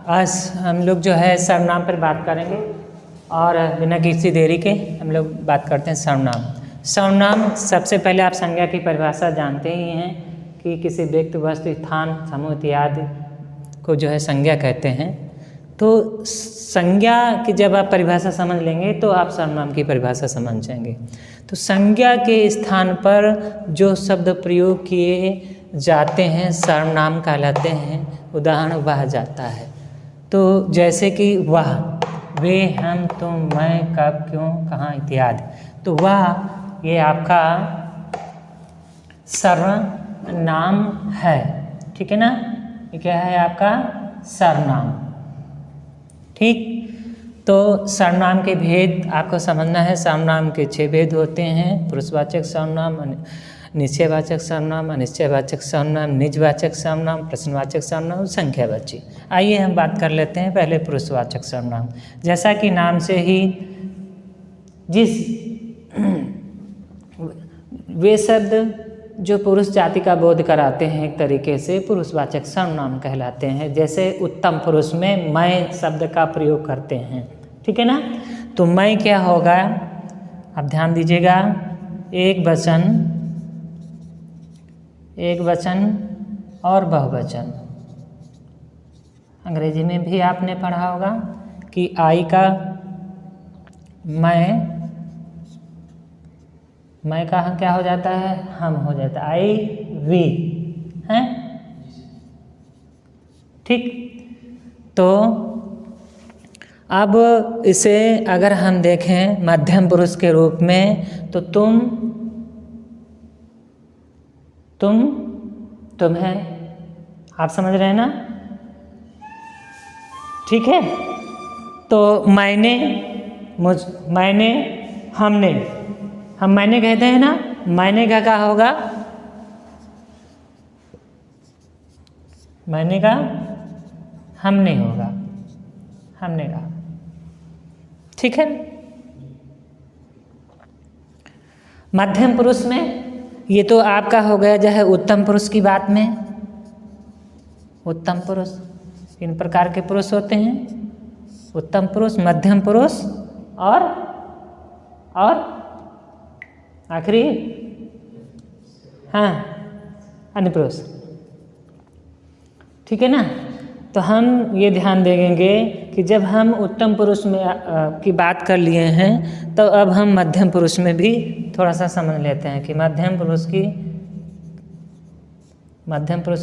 आज हम लोग जो है सर्वनाम पर बात करेंगे और बिना किसी देरी के हम लोग बात करते हैं सर्वनाम। सर्वनाम सबसे पहले आप संज्ञा की परिभाषा जानते ही हैं कि किसी व्यक्ति, वस्तु, स्थान, समूह इत्यादि को जो है संज्ञा कहते हैं। तो संज्ञा की जब आप परिभाषा समझ लेंगे तो आप सर्वनाम की परिभाषा समझ जाएंगे। तो संज्ञा के स्थान पर जो शब्द प्रयोग किए जाते हैं सर्वनाम कहलाते हैं। उदाहरण वह जाता है, तो जैसे कि वह, वे, हम, तुम, मैं, कब, क्यों, कहाँ इत्यादि। तो वह ये आपका सर्वनाम है, ठीक है ना। ये क्या है आपका सर्वनाम, ठीक। तो सर्वनाम के भेद आपको समझना है। सर्वनाम के 6 भेद होते हैं: पुरुषवाचक सर्वनाम, निश्चयवाचक सर्वनाम, अनिश्चयवाचक सर्वनाम, निजवाचक सर्वनाम, प्रश्नवाचक सर्वनाम, संख्यावाची। आइए हम बात कर लेते हैं पहले पुरुषवाचक सर्वनाम। जैसा कि नाम से ही जिस वे शब्द जो पुरुष जाति का बोध कराते हैं एक तरीके से पुरुषवाचक सर्वनाम कहलाते हैं। जैसे उत्तम पुरुष में मैं शब्द का प्रयोग करते हैं, ठीक है ना। तो मैं क्या होगा, आप ध्यान दीजिएगा, एक वचन और बहुवचन। अंग्रेजी में भी आपने पढ़ा होगा कि आई का मैं का क्या हो जाता है, हम हो जाता है, आई वी, हैं, ठीक। तो अब इसे अगर हम देखें मध्यम पुरुष के रूप में तो तुम है, आप समझ रहे हैं ना, ठीक है। तो मैंने, हमने, हम मैंने कहते हैं ना, मैंने का क्या होगा, मैंने का हमने होगा, हमने का, ठीक है। मध्यम पुरुष में ये तो आपका हो गया जो है उत्तम पुरुष की बात में। उत्तम पुरुष 3 प्रकार के पुरुष होते हैं: उत्तम पुरुष, मध्यम पुरुष और आखिरी, हाँ, अन्य पुरुष, ठीक है ना। तो हम ये ध्यान देंगे कि जब हम उत्तम पुरुष में की बात कर लिए हैं तो अब हम मध्यम पुरुष में भी थोड़ा सा समझ लेते हैं कि मध्यम पुरुष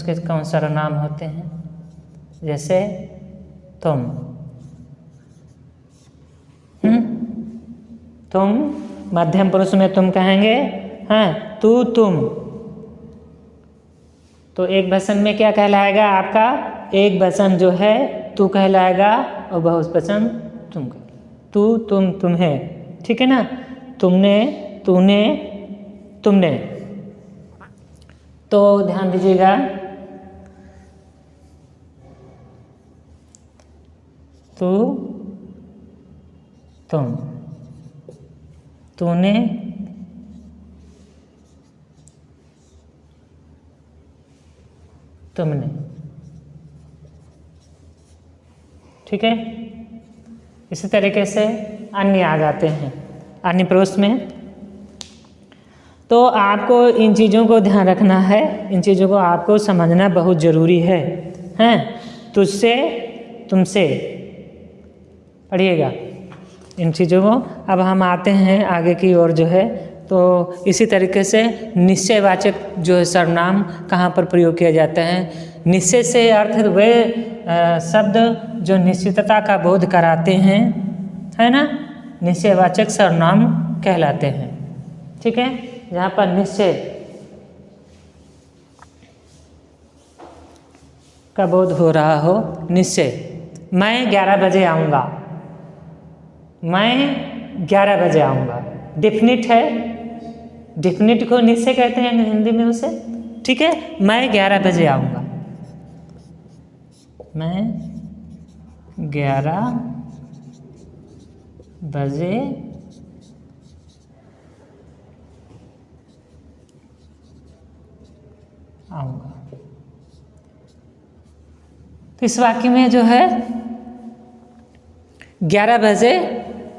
के कौन सर्वनाम होते हैं। जैसे तुम, तुम मध्यम पुरुष में तुम कहेंगे, हाँ, तू, तुम। तो एक वचन में क्या कहलाएगा आपका, एक वचन जो है तू कहलाएगा और बहुवचन तुम, तू, तुम, तुम्हें, ठीक है ना। तुमने, तूने, तुमने। तो ध्यान दीजिएगा, तू, तुम, तूने, तुमने, ठीक है। इसी तरीके से अन्य आ जाते हैं अन्य पुरुष में। तो आपको इन चीज़ों को ध्यान रखना है, इन चीज़ों को आपको समझना बहुत ज़रूरी है, हैं। तुझसे, तुमसे, पढ़िएगा इन चीज़ों को। अब हम आते हैं आगे की ओर जो है। तो इसी तरीके से निश्चयवाचक जो है सर्वनाम कहाँ पर प्रयोग किया जाता है। निश्चय से अर्थ वे शब्द जो निश्चितता का बोध कराते हैं, है ना, निश्चयवाचक सर्वनाम कहलाते हैं, ठीक है। जहाँ पर निश्चय का बोध हो रहा हो, निश्चय, मैं 11 बजे आऊँगा, मैं 11 बजे आऊँगा, डेफिनिट है, डेफिनिट को निश्चय कहते हैं हिंदी में उसे, ठीक है। मैं 11 बजे आऊँगा, मैं 11 बजे आऊँगा। तो इस वाक्य में जो है 11 बजे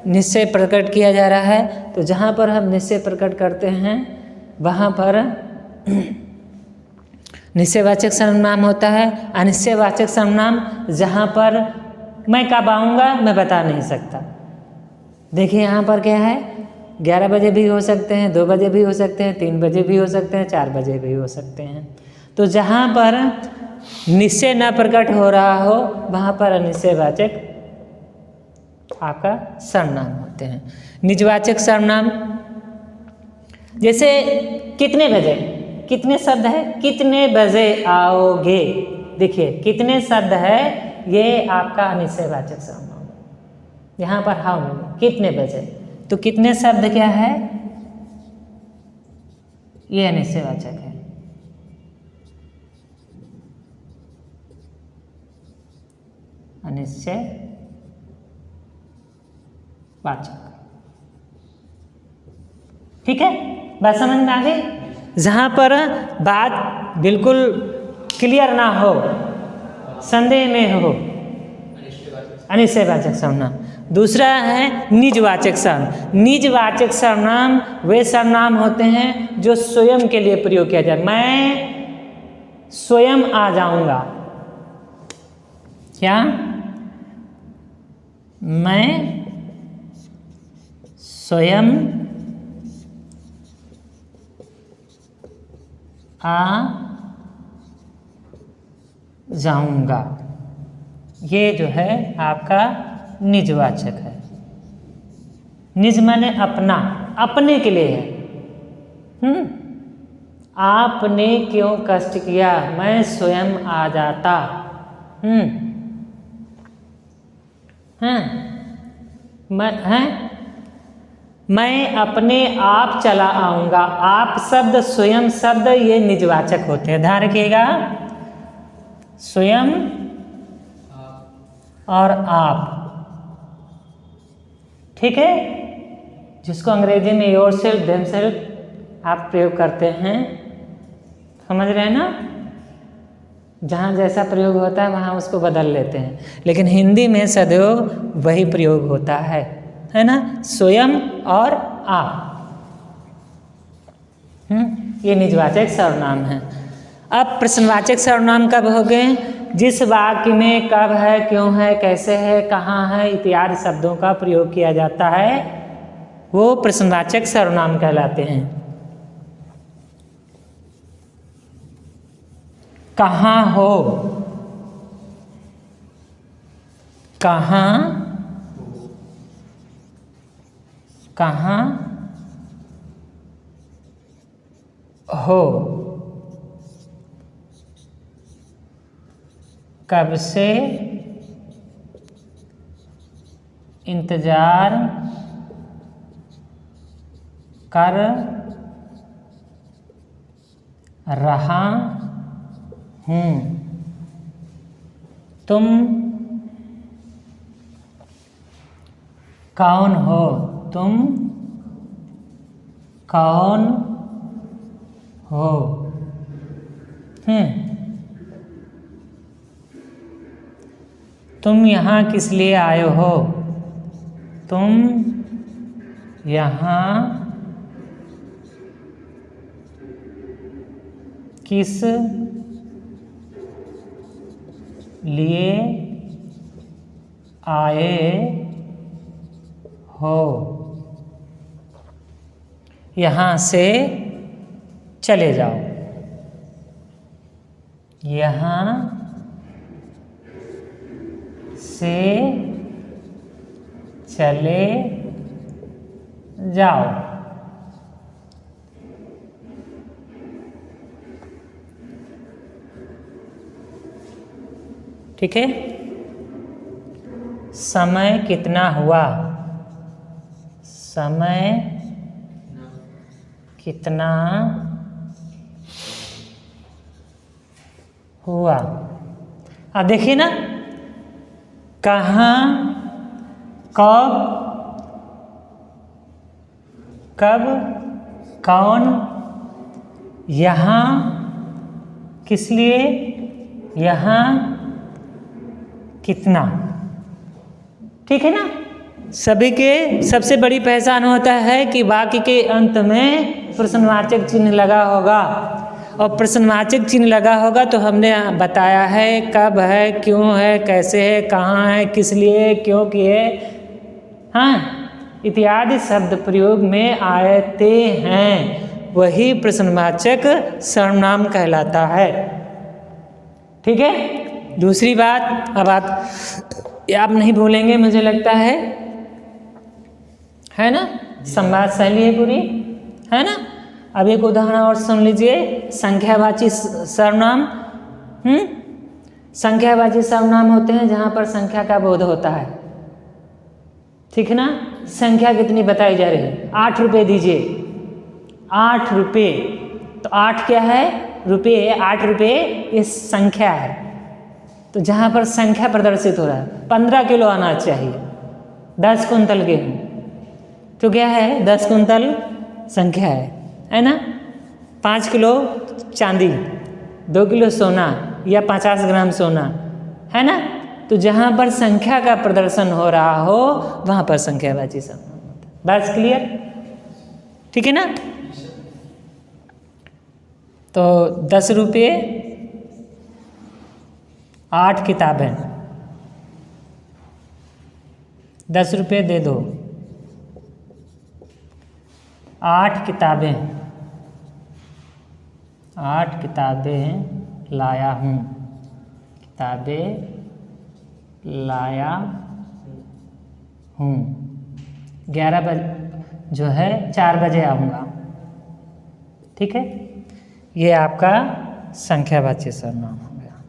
निश्चय प्रकट किया जा रहा है। तो जहाँ पर हम निश्चय प्रकट करते हैं वहाँ पर निश्चयवाचक सर्वनाम होता है। अनिश्चयवाचक सर्वनाम जहाँ पर मैं कब आऊँगा मैं बता नहीं सकता। देखिए यहाँ पर क्या है, 11 बजे भी हो सकते हैं, 2 बजे भी हो सकते हैं, 3 बजे भी हो सकते हैं, 4 बजे भी हो सकते हैं। तो जहाँ पर निश्चय न प्रकट हो रहा हो वहाँ पर अनिश्चयवाचक आपका सर्वनाम होते हैं। निजवाचक सर्वनाम जैसे कितने बजे, कितने शब्द है, कितने बजे आओगे। देखिए कितने शब्द है, ये आपका अनिश्चयवाचक सर्वनाम। यहाँ पर हाउ मेनी, कितने बजे, तो कितने शब्द क्या है, ये अनिश्चयवाचक है। अनिश्चयवाचक। ठीक है, बात समझ में आ गई। जहाँ पर बात बिल्कुल क्लियर ना हो, संदेह में हो, अनिश्चयवाचक सर्वनाम। दूसरा है निजवाचक सर्वनाम। निजवाचक सर्वनाम वे सर्वनाम होते हैं जो स्वयं के लिए प्रयोग किया जाए। मैं स्वयं आ जाऊंगा, क्या मैं स्वयं आ जाऊंगा, ये जो है आपका निजवाचक है। निज माने अपना, अपने के लिए है। आपने क्यों कष्ट किया, मैं स्वयं आ जाता। मैं अपने आप चला आऊँगा। आप शब्द, स्वयं शब्द, ये निजवाचक होते हैं। ध्यान रखिएगा, स्वयं और आप। ठीक है, जिसको अंग्रेजी में योरसेल्फ, देमसेल्फ आप प्रयोग करते हैं, समझ रहे हैं ना। जहाँ जैसा प्रयोग होता है वहाँ उसको बदल लेते हैं, लेकिन हिंदी में सदैव वही प्रयोग होता है ना, स्वयं और आप। ये निजवाचक सर्वनाम है। अब प्रश्नवाचक सर्वनाम कब हो गए, जिस वाक्य में कब है, क्यों है, कैसे है, कहाँ है इत्यादि शब्दों का प्रयोग किया जाता है, वो प्रश्नवाचक सर्वनाम कहलाते हैं। कहाँ हो, कहाँ, कहाँ हो, कब से इंतजार कर रहा हूँ, तुम कौन हो, तुम कौन हो। तुम यहाँ किस लिए आए हो, तुम यहाँ किस लिए आए हो, यहाँ से चले जाओ, यहाँ से चले जाओ। ठीक है, समय कितना हुआ, समय कितना हुआ। अब देखिए ना, कहाँ, कब, कब, कौन, यहाँ किस लिए, यहाँ कितना, ठीक है ना। सभी के सबसे बड़ी पहचान होता है कि वाक्य के अंत में प्रश्नवाचक चिन्ह लगा होगा, और प्रश्नवाचक चिन्ह लगा होगा तो हमने बताया है कब है, क्यों है, कैसे है, कहाँ है, किस लिए, क्यों किए, हाँ, इत्यादि शब्द प्रयोग में आते हैं, वही प्रश्नवाचक सर्वनाम कहलाता है, ठीक है। दूसरी बात, अब आप नहीं भूलेंगे मुझे लगता है ना, संवाद शैली है पूरी, है ना। अब एक उदाहरण और सुन लीजिए, संख्यावाची सर्वनाम। संख्यावाची सर्वनाम होते हैं जहाँ पर संख्या का बोध होता है, ठीक है ना। संख्या कितनी बताई जा रही है, 8 रुपये दीजिए, 8 रुपये, तो 8 क्या है, रुपये, 8 रुपये ये संख्या है, तो जहाँ पर संख्या प्रदर्शित हो रहा है, 15 किलो अनाज चाहिए, 10 कुंतल गेहूँ, तो क्या है, 10 कुंतल संख्या है ना। 5 किलो चांदी, 2 किलो सोना या 50 ग्राम सोना, है ना। तो जहाँ पर संख्या का प्रदर्शन हो रहा हो वहाँ पर संख्यावाची सर्वनाम होता है। बात क्लियर, ठीक है ना। तो 10 रुपये, 8 किताबें, 10 रुपये दे दो, 8 किताबें, 8 किताबें लाया हूँ, किताबें लाया हूँ, 11 बजे जो है 4 बजे आऊँगा, ठीक है। ये आपका संख्यावाची सर्वनाम हो गया,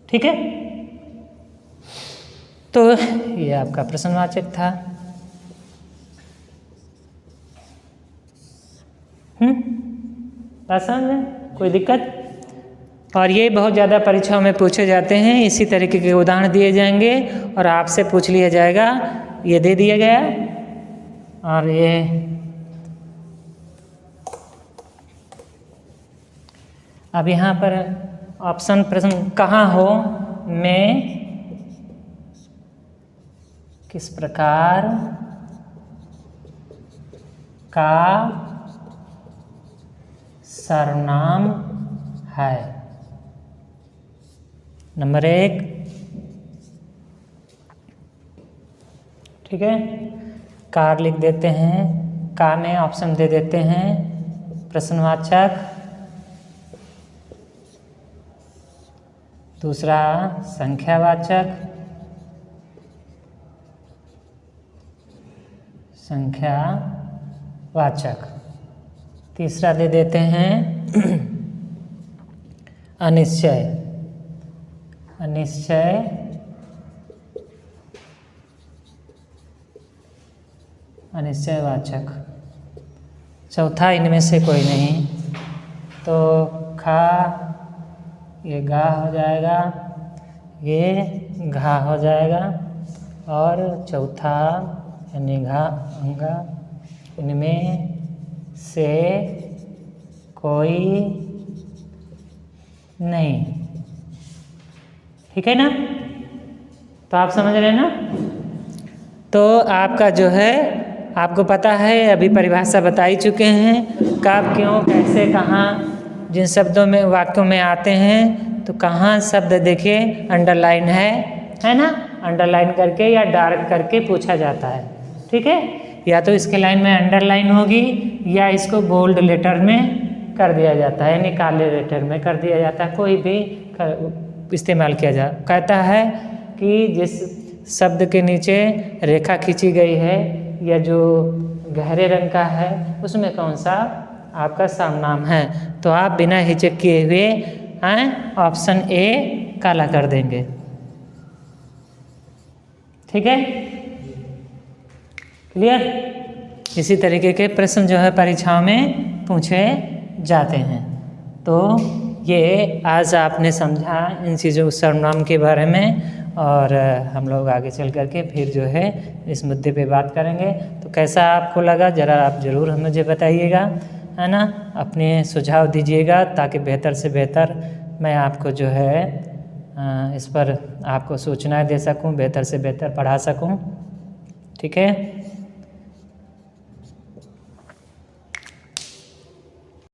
ठीक है। तो ये आपका प्रश्नवाचक था। बात समझ में, कोई दिक्कत। और ये बहुत ज़्यादा परीक्षाओं में पूछे जाते हैं, इसी तरीके के उदाहरण दिए जाएंगे और आपसे पूछ लिया जाएगा, ये दे दिया गया, और ये अब यहाँ पर ऑप्शन प्रश्न, कहाँ हो, में, किस प्रकार का सर्वनाम है। नंबर 1, ठीक है, कार लिख देते हैं, का में ऑप्शन दे देते हैं, प्रश्नवाचक। दूसरा संख्यावाचक, संख्यावाचक। तीसरा दे देते हैं अनिश्चय, अनिश्चय, अनिश्चयवाचक। चौथा इनमें से कोई नहीं, तो खा, ये गा हो जाएगा, ये घा हो जाएगा, और चौथा यानी घा, अंगा, इनमें से कोई नहीं, ठीक है ना। तो आप समझ रहे हैं ना। तो आपका जो है, आपको पता है, अभी परिभाषा बता ही चुके हैं, कब, क्यों, कैसे, कहाँ, जिन शब्दों में वाक्यों में आते हैं, तो कहाँ शब्द देखिए अंडरलाइन है ना, अंडरलाइन करके या डार्क करके पूछा जाता है, ठीक है। या तो इसके लाइन में अंडरलाइन होगी या इसको बोल्ड लेटर में कर दिया जाता है, यानी काले लेटर में कर दिया जाता है, कोई भी इस्तेमाल किया जा। कहता है कि जिस शब्द के नीचे रेखा खींची गई है या जो गहरे रंग का है उसमें कौन सा आपका सर्वनाम है, तो आप बिना हिचक किए हुए ऑप्शन ए काला कर देंगे, ठीक है, क्लियर। इसी तरीके के प्रश्न जो है परीक्षाओं में पूछे जाते हैं। तो ये आज आपने समझा इन चीज़ों सर्वनाम के बारे में, और हम लोग आगे चल करके फिर जो है इस मुद्दे पे बात करेंगे। तो कैसा आपको लगा ज़रा आप ज़रूर मुझे बताइएगा, है ना, अपने सुझाव दीजिएगा ताकि बेहतर से बेहतर मैं आपको जो है इस पर आपको सूचनाएं दे सकूं, बेहतर से बेहतर पढ़ा सकूं। ठीक है।